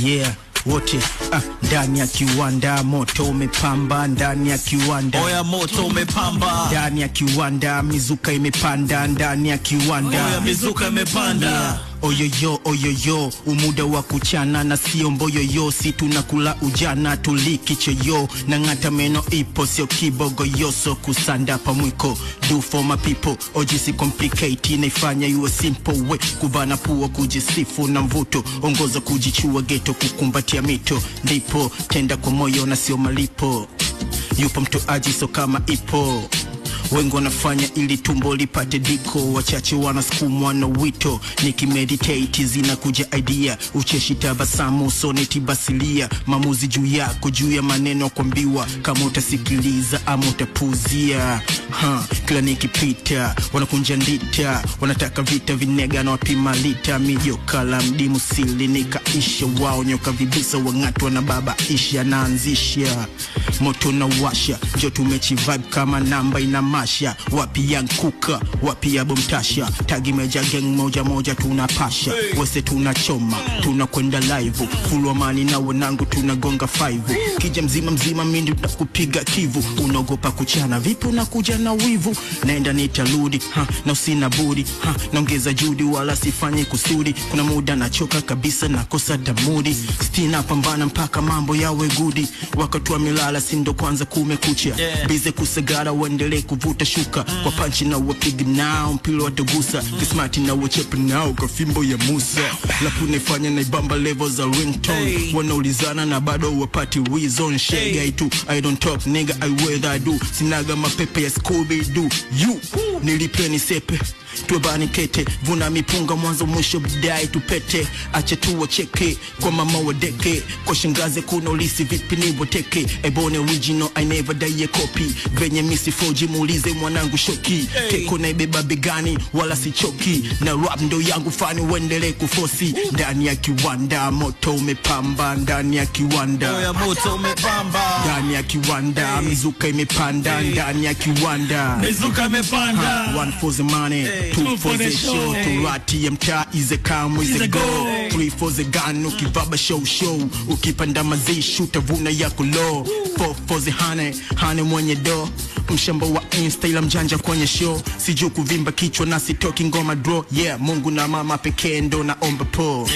Yeah, wote ndani ya kiwanda, moto umepamba ndani ya kiwanda. Oya moto umepamba ndani ya kiwanda, mizuka imepanda ndani ya kiwanda. Oya mizuka imepanda. Yeah. Oyoyo, umuda wa kuchana na sio mboyoyo, si tunakula ujana tulikichoyo, na ngata meno ipo sio kibogo yoso, kusanda pamwiko, do for my people, ojisi complicate, naifanya iwe simple way, kubana puo kujisifu na mvuto, ongoza kujichua geto, kukumbatia mito, ndipo tenda kwa moyo na sio malipo, yupo mtu ajiso kama ipo. Wengi wanafanya ili tumbo lipate diko, wachache wanasukumwa na wito, nikimeditate zinakuja idea, ucheshi tabasamu soneti basilia, maamuzi juu yako, juu ya maneno kuambiwa, kama utasikiliza ama utapuzia. Kila nikipita wanakunja ndita, wanataka vita vinega na wapima lita, mijoka la mdimu sili nikaisha, wao nyoka vibisa wangatwa na baba isha, naanzisha moto na washa, jo tumechi vibe kama namba ina masha, wapi Young Kuka, wapi ya Bomtasha, tagi meja gang moja moja tunapasha, wese tunachoma, tunakwenda live, full wa mani na wanangu tunagonga 5, kija mzima mindi utakupiga kivu, unaogopa kuchana vipi unakuja na wivu, naenda nitarudi, na usina budi, naongeza judi wala sifanye kusudi, kuna muda nachoka kabisa nakosa damudi, stina pambana mpaka mambo yawe gudi, wakati wa milala sindo kwanza kumekucha, bize kusagara uendelee kuvuta shuka, kwa panchi na wapigi nao mpilo watagusa, kismati na wachepe nao kwa fimbo ya Musa, lapu naifanya na ibamba level za ringtone, wanaulizana na bado wapati wizon, shega itu I don't talk nigga I wear that I do, sinaga mapepe ya Scooby-Doo, you nilipe ni sepe tuwebani kete, vuna mipunga mwanzo mwisho bidai tupete, ache tuwa cheke kwa mama wadeke, kwa shangaze kuna ulisi vipi ni woteke, ebone original I never die a copy, venye misi foji muulize mwanangu shoki, teko na ibeba begani wala si choki, na rap ndo yangu fani uendele kufosi, ndani ya kiwanda moto umepamba ndani ya kiwanda. Oya moto umepamba ndani ya kiwanda, mizuka imepanda ndani ya kiwanda, mizuka imepanda. One for the money, two for the show, turati ya mtaa is a come is a go, three for the gun, ukivaba show ukipanda mazishu utavuna yako low, four for the honey mwenye do, mshamba wa insta ila mjanja kwenye show, siju kuvimba kichwa na sitoki ngoma draw, yeah Mungu na mama pekee ndo naomba po.